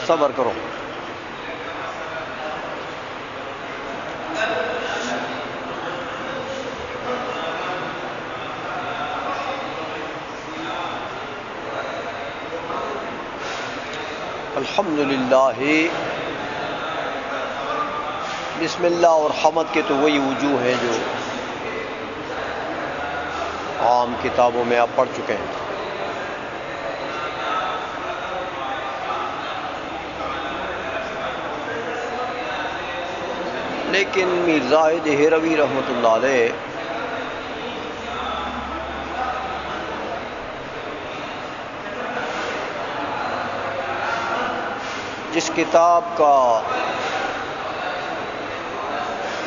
صبر کرو. الحمدللہ. بسم اللہ اور حمد کے تو وہی وجوہ ہیں جو عام کتابوں میں آپ پڑھ چکے ہیں. لیکن میر زاہد ہیروی رحمۃ اللہ علیہ جس کتاب کا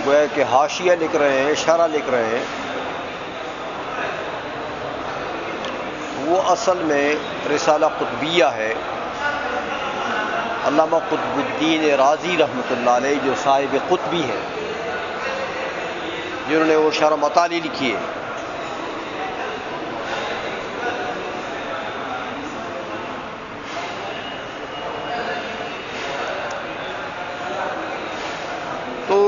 گویا کہ حاشیہ لکھ رہے ہیں، شرح لکھ رہے ہیں، وہ اصل میں رسالہ قطبیہ ہے. علامہ قطب الدین رازی رحمۃ اللہ علیہ جو صاحب قطبی ہیں، جنہوں نے وہ شرح مطالع لکھی ہے. تو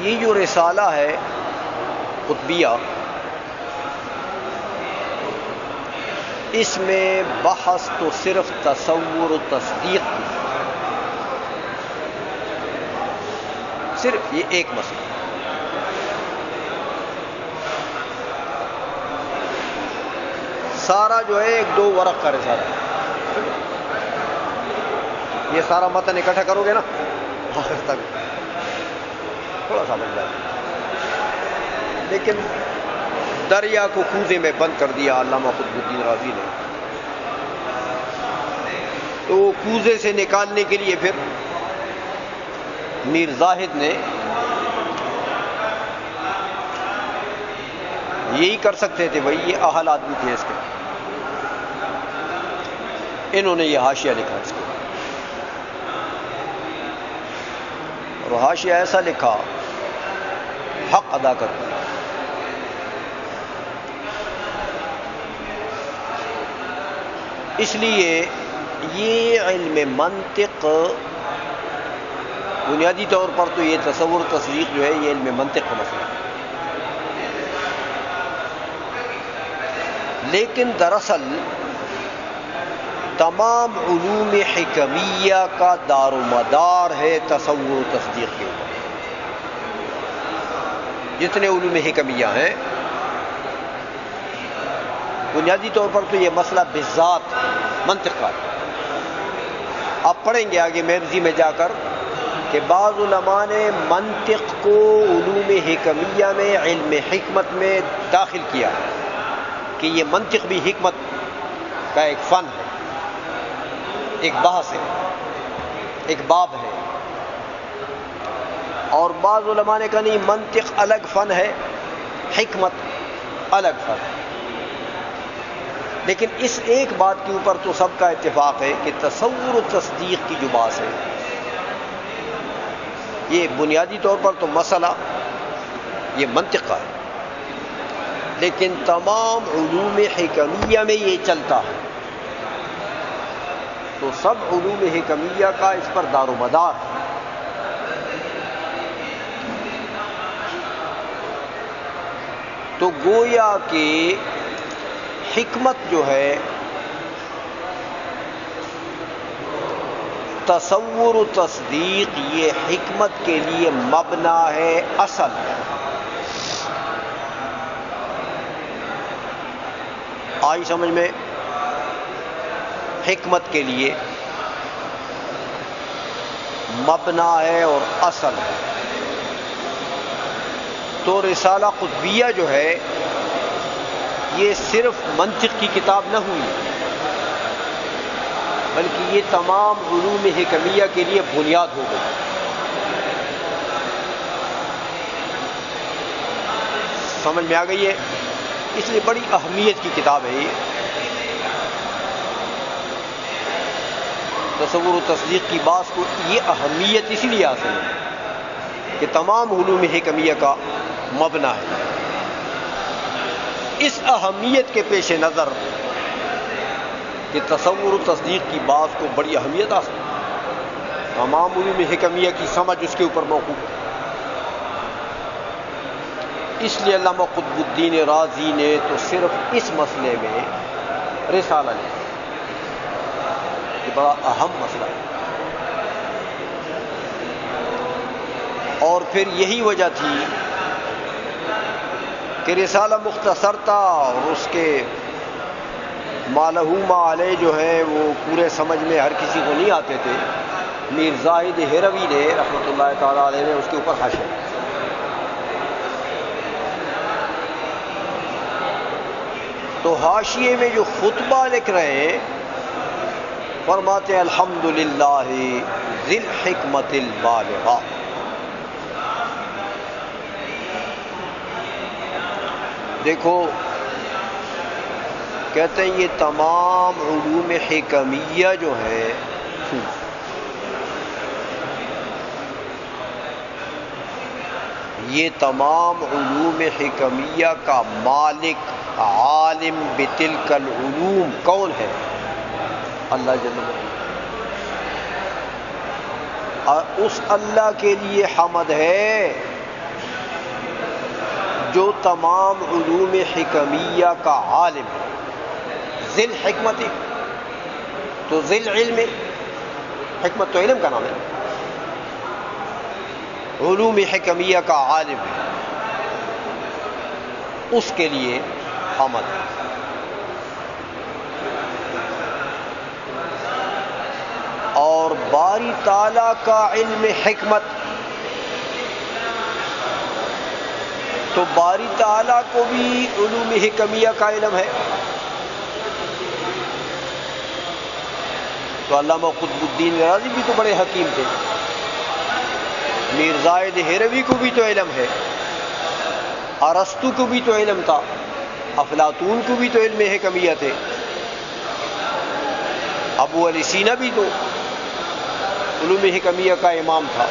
یہ جو رسالہ ہے قطبیہ، اس میں بحث تو صرف تصور و تصدیق کی، صرف یہ ایک مسئلہ. سارا جو ہے 1-2 ورق کا رسالہ ہے. یہ سارا متن اکٹھا کرو گے نا آخر تک تھوڑا سا بن جائے. لیکن دریا کو کوزے میں بند کر دیا علامہ قطب الدین رازی نے. تو وہ کوزے سے نکالنے کے لیے پھر میر زاہد نے یہی کر سکتے تھے، بھائی یہ اہل آدمی تھے اس کے، انہوں نے یہ حاشیہ لکھا اس کے، اور حاشیہ ایسا لکھا حق ادا کر دیا. اس لیے یہ علم منطق بنیادی طور پر تو یہ تصور تصدیق جو ہے یہ علم منطق کا مسئلہ ہے. لیکن دراصل تمام علوم حکمیہ کا دار و مدار ہے تصور و تصدیق کے اوپر. جتنے علوم حکمیہ ہیں بنیادی طور پر تو یہ مسئلہ بذات منطق کا ہے. آپ پڑھیں گے آگے مرضی میں جا کر کہ بعض علماء نے منطق کو علوم حکمیہ میں علم حکمت میں داخل کیا کہ یہ منطق بھی حکمت کا ایک فن ہے، ایک بحث ہے، ایک باب ہے. اور بعض علماء نے کہا نہیں، منطق الگ فن ہے، حکمت الگ فن ہے. لیکن اس ایک بات کے اوپر تو سب کا اتفاق ہے کہ تصور و تصدیق کی جو بات ہے یہ بنیادی طور پر تو مسئلہ یہ منطق کا ہے. لیکن تمام علوم حکمیہ میں یہ چلتا ہے، تو سب علوم حکمیہ کا اس پر دار و مدار ہے. تو گویا کہ حکمت جو ہے تصور و تصدیق یہ حکمت کے لیے مبنا ہے، اصل ہے. آئی سمجھ میں؟ حکمت کے لیے مبنا ہے اور اصل ہے. تو رسالہ قطبیہ جو ہے یہ صرف منطق کی کتاب نہ ہوئی، بلکہ یہ تمام علوم حکمیہ کے لیے بنیاد ہو گئی. سمجھ میں آ گئی ہے؟ اس لیے بڑی اہمیت کی کتاب ہے یہ. تصور و تصدیق کی بات کو یہ اہمیت اسی لیے حاصل ہے کہ تمام علوم حکمیہ کا مبنا ہے. اس اہمیت کے پیش نظر کہ تصور و تصدیق کی بات کو بڑی اہمیت حاصل ہے. تمام علوم حکمیہ کی سمجھ اس کے اوپر موقوف ہے۔ اس لیے علامہ قطب الدین رازی نے تو صرف اس مسئلے میں رسالہ لکھا، یہ بڑا اہم مسئلہ ہے۔ اور پھر یہی وجہ تھی کہ رسالہ مختصر تھا اور اس کے مالہ ما علیہ جو ہے وہ پورے سمجھ میں ہر کسی کو نہیں آتے تھے۔ میر زاہد ہروی نے رحمۃ اللہ تعالی علیہ نے اس کے اوپر حاشیہ، تو حاشیے میں جو خطبہ لکھ رہے ہیں فرماتے ہیں الحمدللہ ذی الحکمت البالغہ۔ دیکھو کہتے ہیں یہ تمام علوم حکمیہ جو ہے یہ تمام علوم حکمیہ کا مالک عالم بتلک العلوم کون ہے؟ اللہ جل وعلا۔ اس اللہ کے لیے حمد ہے جو تمام علوم حکمیہ کا عالم ہے۔ ذی الحکمت تو ذی العلم، حکمت تو علم کا نام ہے، علوم حکمیہ کا عالم ہے، اس کے لیے حمد ہے۔ اور باری تعالیٰ کا علم حکمت، تو باری تعالیٰ کو بھی علوم حکمیہ کا علم ہے، تو علامہ قطب الدین رازی بھی تو بڑے حکیم تھے، میر زاہد ہروی کو بھی تو علم ہے، ارسطو کو بھی تو علم تھا، افلاطون کو بھی تو علم حکمیہ تھے، ابو علی سینا بھی تو علوم حکمیہ کا امام تھا۔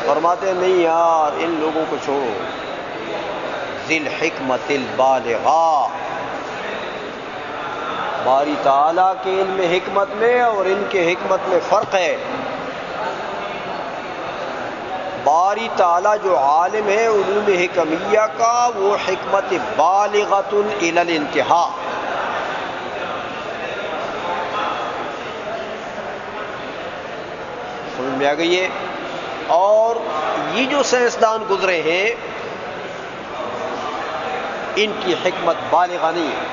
فرماتے ہیں نہیں یار ان لوگوں کو چھوڑو، ذی الحکمت البالغہ، باری تعالیٰ کے علم حکمت میں اور ان کے حکمت میں فرق ہے۔ باری تعالیٰ جو عالم ہے علوم حکمیہ کا وہ حکمت بالغۃ الی الانتہاء، سمجھ میں آ گئی ہے۔ اور یہ جو سائنسدان گزرے ہیں ان کی حکمت بالغہ نہیں ہے،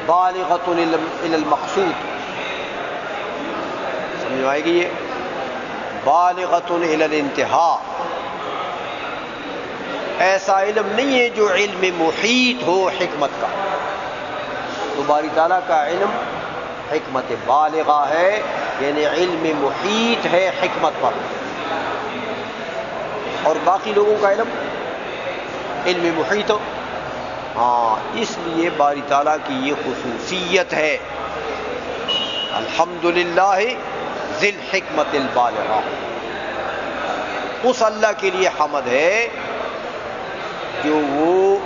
بالغۃ الی المقصود، سمجھ میں آئے گی یہ، بالغۃ الی الانتہاء، ایسا علم نہیں ہے جو علم محیط ہو حکمت کا، تو باری تعالیٰ کا علم حکمت بالغہ ہے، یعنی علم محیط ہے حکمت پر، اور باقی لوگوں کا علم علم محیط ہو، ہاں اس لیے باری تعالیٰ کی یہ خصوصیت ہے الحمدللہ ذی الحکمت البالغہ۔ اس اللہ کے لیے حمد ہے جو وہ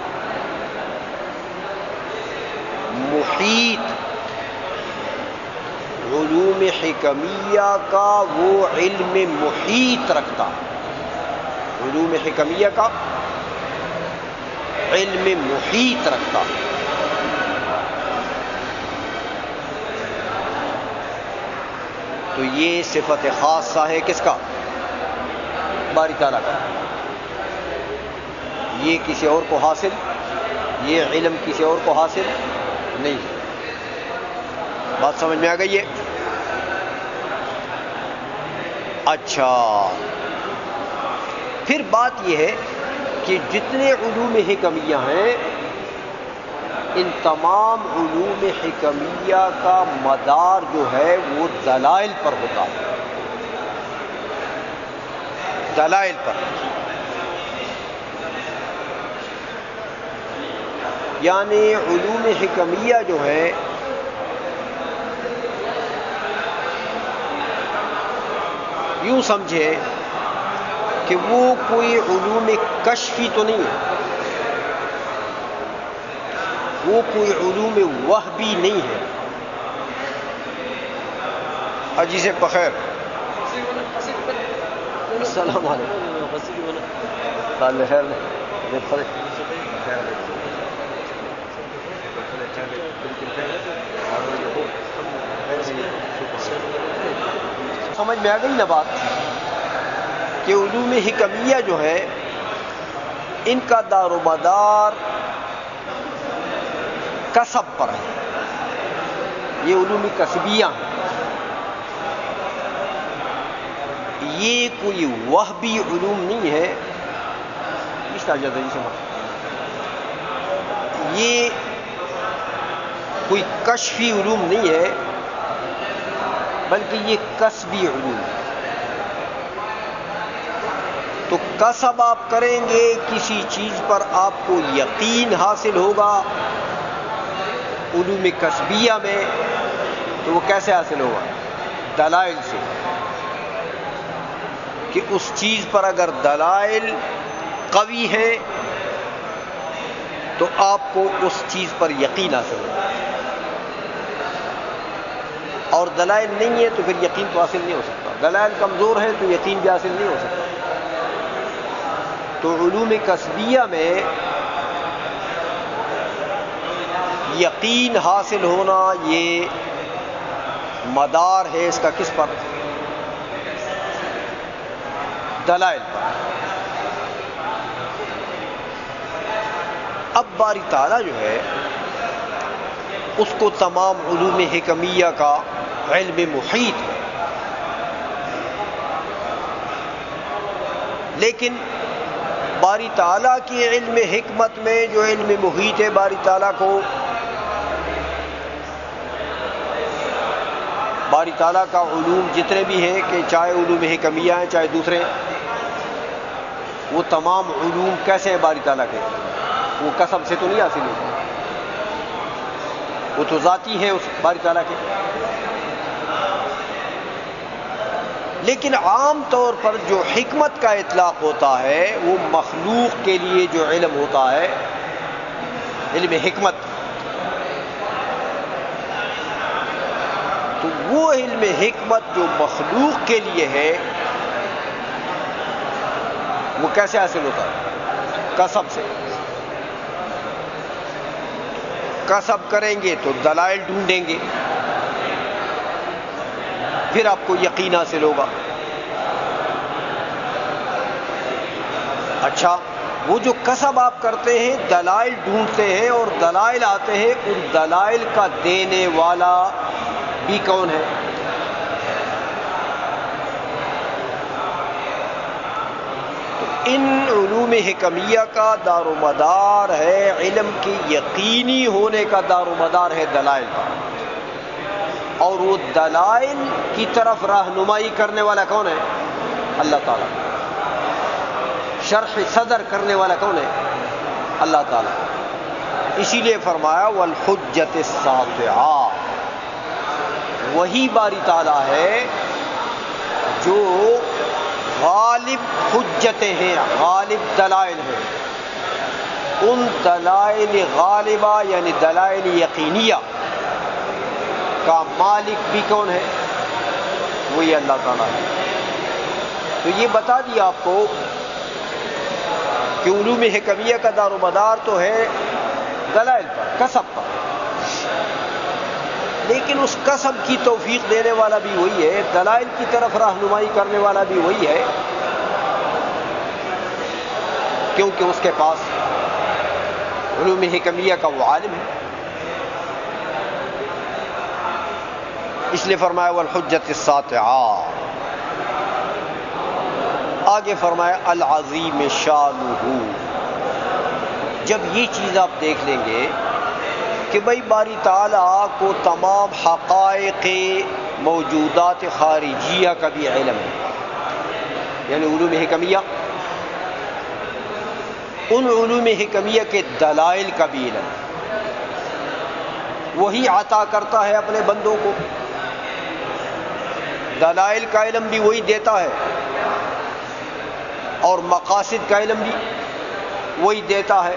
محیط علوم حکمیہ کا وہ علم محیط رکھتا، علوم حکمیہ کا علم محیط رکھتا۔ تو یہ صفت خاصہ ہے کس کا؟ باری تعالیٰ کا، یہ کسی اور کو حاصل، یہ علم کسی اور کو حاصل نہیں۔ بات سمجھ میں آ گئی ہے؟ اچھا پھر بات یہ ہے کہ جتنے علوم حکمیہ ہیں ان تمام علوم حکمیہ کا مدار جو ہے وہ دلائل پر ہوتا ہے، دلائل پر، یعنی علوم حکمیہ جو ہے یوں سمجھے کہ وہ کوئی علوم کشفی تو نہیں ہے، وہ کوئی علوم وہبی نہیں ہے، اجی سے بخیر. السلام علیکم. سمجھ میں آ گئی نا بات کہ علوم حکمیہ جو ہے ان کا دار و مدار کسب پر ہے. یہ علوم کسبیہ ہیں. یہ کوئی وہبی علوم نہیں ہے. اس طرح جی سمجھ یہ کوئی کشفی علوم نہیں ہے بلکہ یہ کسبی علوم ہے. تو کسب آپ کریں گے کسی چیز پر آپ کو یقین حاصل ہوگا علوم کسبیہ میں. تو وہ کیسے حاصل ہوگا؟ دلائل سے، کہ اس چیز پر اگر دلائل قوی ہیں تو آپ کو اس چیز پر یقین حاصل ہوگا، اور دلائل نہیں ہے تو پھر یقین تو حاصل نہیں ہو سکتا. دلائل کمزور ہے تو یقین بھی حاصل نہیں ہو سکتا. تو علوم کسبیہ میں یقین حاصل ہونا یہ مدار ہے اس کا کس پر؟ دلائل پر. اب باری تعالیٰ جو ہے اس کو تمام علوم حکمیہ کا علم محیط ہے، لیکن باری تعالیٰ کی علم حکمت میں جو علم محیط ہے باری تعالیٰ کو، باری تعالیٰ کا علوم جتنے بھی ہیں کہ چاہے علوم حکمیہ ہیں چاہے دوسرے، وہ تمام علوم کیسے ہیں باری تعالیٰ کے؟ وہ کسب سے تو نہیں حاصل ہوتے، وہ تو ذاتی ہیں اس باری تعالیٰ کے. لیکن عام طور پر جو حکمت کا اطلاق ہوتا ہے وہ مخلوق کے لیے جو علم ہوتا ہے علم حکمت، تو وہ علم حکمت جو مخلوق کے لیے ہے وہ کیسے حاصل ہوتا ہے؟ کسب سے. کسب کریں گے تو دلائل ڈھونڈیں گے، پھر آپ کو یقین حاصل ہوگا. اچھا، وہ جو کسب آپ کرتے ہیں دلائل ڈھونڈتے ہیں اور دلائل آتے ہیں، ان دلائل کا دینے والا بھی کون ہے؟ تو ان علوم حکمیہ کا دار و مدار ہے، علم کی یقینی ہونے کا دار و مدار ہے دلائل کا. اور وہ دلائل کی طرف رہنمائی کرنے والا کون ہے؟ اللہ تعالیٰ. شرح صدر کرنے والا کون ہے؟ اللہ تعالیٰ. اسی لیے فرمایا والحجت الساطعہ، وہی باری تعالیٰ ہے جو غالب حجتیں ہیں، غالب دلائل ہیں. ان دلائل غالبہ یعنی دلائل یقینیہ کا مالک بھی کون ہے؟ وہی اللہ تعالیٰ ہے. تو یہ بتا دیا آپ کو کہ علوم حکمیہ کا دار و مدار تو ہے دلائل پر، کسب پر، لیکن اس کسب کی توفیق دینے والا بھی وہی ہے، دلائل کی طرف رہنمائی کرنے والا بھی وہی ہے، کیونکہ اس کے پاس علوم حکمیہ کا وہ عالم ہے. اس لیے فرمایا والحجت الساطعہ. آگے فرمایا العظیم شانہ. جب یہ چیز آپ دیکھ لیں گے کہ بھئی باری تعالیٰ کو تمام حقائق موجودات خارجیہ کا بھی علم ہے، یعنی علوم حکمیہ، ان علوم حکمیہ کے دلائل کا بھی علم ہے، وہی عطا کرتا ہے اپنے بندوں کو. دلائل کا علم بھی وہی دیتا ہے اور مقاصد کا علم بھی وہی دیتا ہے.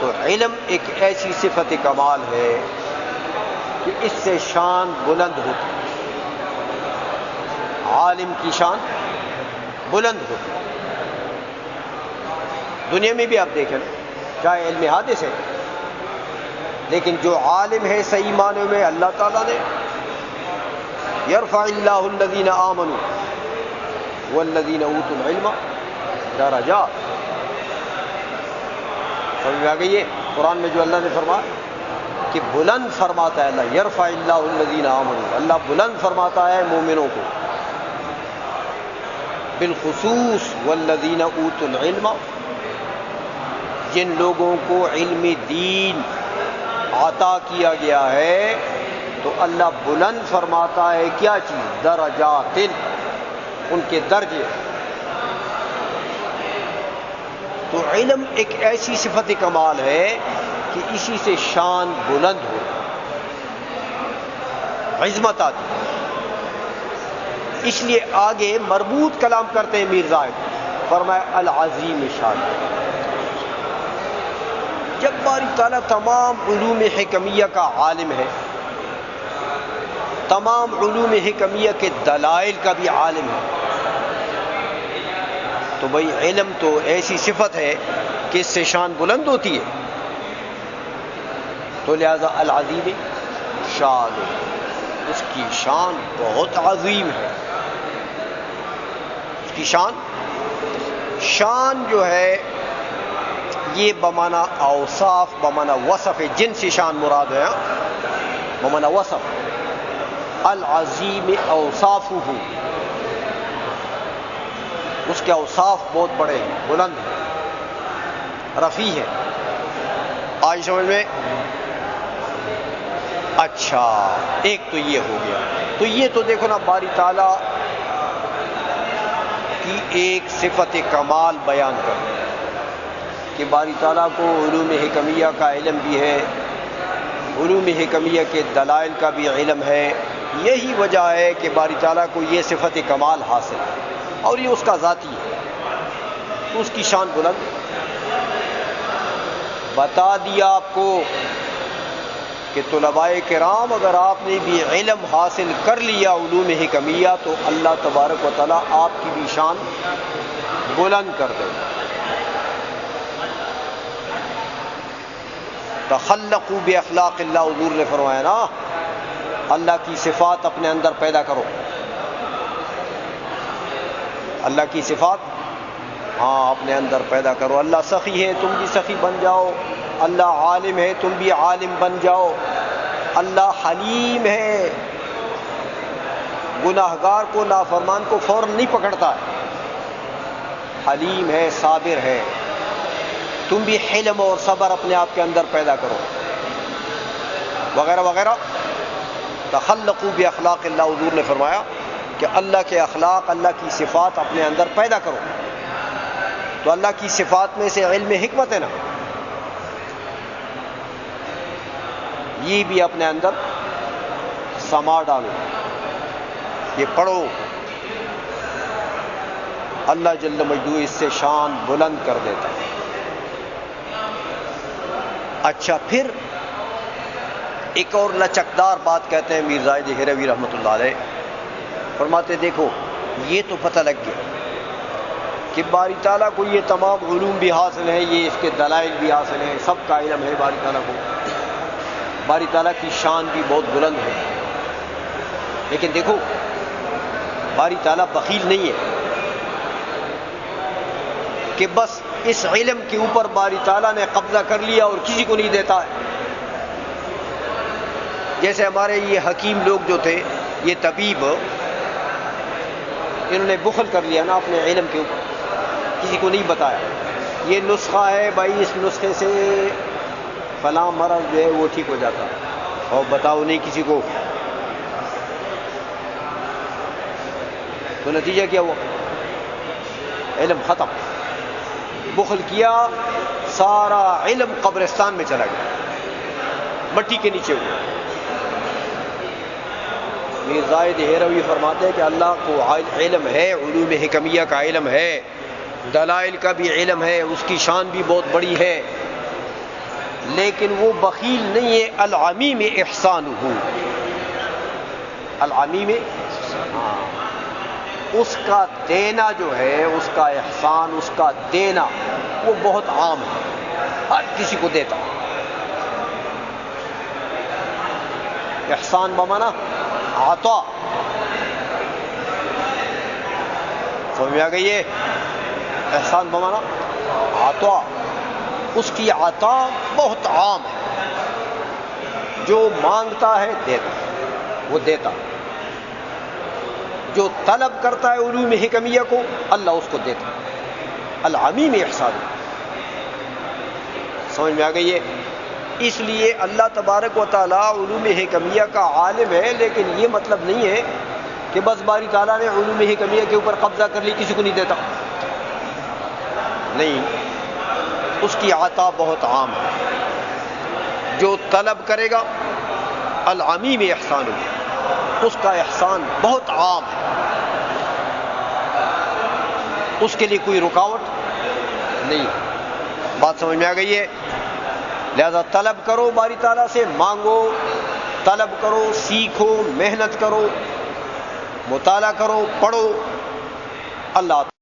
تو علم ایک ایسی صفت کمال ہے کہ اس سے شان بلند ہوتی، عالم کی شان بلند ہوتی۔ دنیا میں بھی آپ دیکھیں چاہے علم حادث ہے، لیکن جو عالم ہے صحیح معنی میں اللہ تعالیٰ نے یرفع اللہ الذین آمنوا والذین اوتوا العلم درجات، سمجھ میں آ گئی ہے قرآن میں جو اللہ نے فرمایا کہ بلند فرماتا ہے اللہ، یرفع اللہ الذین آمنوا، اللہ بلند فرماتا ہے مومنوں کو، بالخصوص والذین اوتوا العلم، جن لوگوں کو علم دین عطا کیا گیا ہے تو اللہ بلند فرماتا ہے کیا چیز؟ درجات، ان کے درجے۔ تو علم ایک ایسی صفت کمال ہے کہ اسی سے شان بلند ہو، عظمت آتی۔ اس لیے آگے مربوط کلام کرتے ہیں میر زاہد، فرمایا العظیم شان۔ جب باری تعالیٰ تمام علوم حکمیہ کا عالم ہے، تمام علوم حکمیہ کے دلائل کا بھی عالم ہے، تو بھئی علم تو ایسی صفت ہے کہ اس سے شان بلند ہوتی ہے، تو لہذا العظیم شان، اس کی شان بہت عظیم ہے، اس کی شان جو ہے یہ بمانا اوصاف، بمانا وصف ہے، جن سے شان مراد ہے، بمانا وصف۔ العظیم اوصافہ، اس کے اوصاف بہت بڑے ہیں، بلند ہیں، رفیع ہے۔ آج سمجھ میں؟ اچھا، ایک تو یہ ہو گیا۔ تو یہ تو دیکھو نا باری تعالیٰ کی ایک صفت کمال بیان کر کہ باری تعالیٰ کو علوم حکمیہ کا علم بھی ہے، علوم حکمیہ کے دلائل کا بھی علم ہے۔ یہی وجہ ہے کہ باری تعالیٰ کو یہ صفت کمال حاصل ہے، اور یہ اس کا ذاتی ہے، تو اس کی شان بلند۔ بتا دیا آپ کو کہ طلباء کرام اگر آپ نے بھی علم حاصل کر لیا علوم حکمیہ تو اللہ تبارک و تعالیٰ آپ کی بھی شان بلند کر دے۔ تخلقوا باخلاق اللہ، حضور نے فرمایا نا اللہ کی صفات اپنے اندر پیدا کرو، اللہ کی صفات اپنے اندر پیدا کرو۔ اللہ سخی ہے تم بھی سخی بن جاؤ، اللہ عالم ہے تم بھی عالم بن جاؤ، اللہ حلیم ہے، گناہگار کو نافرمان کو فوراً نہیں پکڑتا ہے، حلیم ہے، صابر ہے، تم بھی حلم اور صبر اپنے آپ کے اندر پیدا کرو، وغیرہ وغیرہ۔ تخلقوا باخلاق اللہ، حضور نے فرمایا کہ اللہ کے اخلاق، اللہ کی صفات اپنے اندر پیدا کرو۔ تو اللہ کی صفات میں سے علم حکمت ہے نا، یہ بھی اپنے اندر سما ڈالو، یہ پڑھو، اللہ جل مجدہ اس سے شان بلند کر دیتا ہے۔ اچھا، پھر ایک اور لچکدار بات کہتے ہیں میر زاہد ہروی رحمۃ اللہ علیہ، فرماتے دیکھو یہ تو پتہ لگ گیا کہ باری تعالیٰ کو یہ تمام علوم بھی حاصل ہیں، یہ اس کے دلائل بھی حاصل ہیں، سب کا علم ہے باری تعالیٰ کو، باری تعالیٰ کی شان بھی بہت بلند ہے، لیکن دیکھو باری تعالیٰ بخیل نہیں ہے کہ بس اس علم کے اوپر باری تعالیٰ نے قبضہ کر لیا اور کسی کو نہیں دیتا ہے۔ جیسے ہمارے یہ حکیم لوگ جو تھے، یہ طبیب، انہوں نے بخل کر لیا نا اپنے علم کے اوپر، کسی کو نہیں بتایا یہ نسخہ ہے بھائی، اس نسخے سے فلاں مرض جو ہے وہ ٹھیک ہو جاتا ہے، اور بتاؤ نہیں کسی کو، تو نتیجہ کیا ہوا؟ علم ختم، بخل کیا، سارا علم قبرستان میں چلا گیا، مٹی کے نیچے ہوا۔ میر زاہد ہروی فرماتے ہیں کہ اللہ کو علم ہے، علوم حکمیہ کا علم ہے، دلائل کا بھی علم ہے، اس کی شان بھی بہت بڑی ہے، لیکن وہ بخیل نہیں ہے. العمیم احسانہ، العمیم اس کا دینا جو ہے، اس کا احسان، اس کا دینا وہ بہت عام ہے، ہر کسی کو دیتا. احسان بمانا عطا، سمجھ میں آ گئی ہے؟ احسان بمانا عطا، اس کی عطا بہت عام ہے. جو مانگتا ہے دیتا، وہ دیتا. جو طلب کرتا ہے علوم حکمیہ کو، اللہ اس کو دیتا. العمیم احسان، سمجھ میں آ گئی ہے؟ اس لیے اللہ تبارک و تعالیٰ علوم حکمیہ کا عالم ہے، لیکن یہ مطلب نہیں ہے کہ بس باری تعالیٰ نے علوم حکمیہ کے اوپر قبضہ کر لی، کسی کو نہیں دیتا. نہیں، اس کی عطا بہت عام ہے. جو طلب کرے گا، العمیم احسان، اس کا احسان بہت عام ہے، اس کے لیے کوئی رکاوٹ نہیں. بات سمجھ میں آ گئی ہے؟ لہذا طلب کرو باری تعالیٰ سے، مانگو، طلب کرو، سیکھو، محنت کرو، مطالعہ کرو، پڑھو، اللہ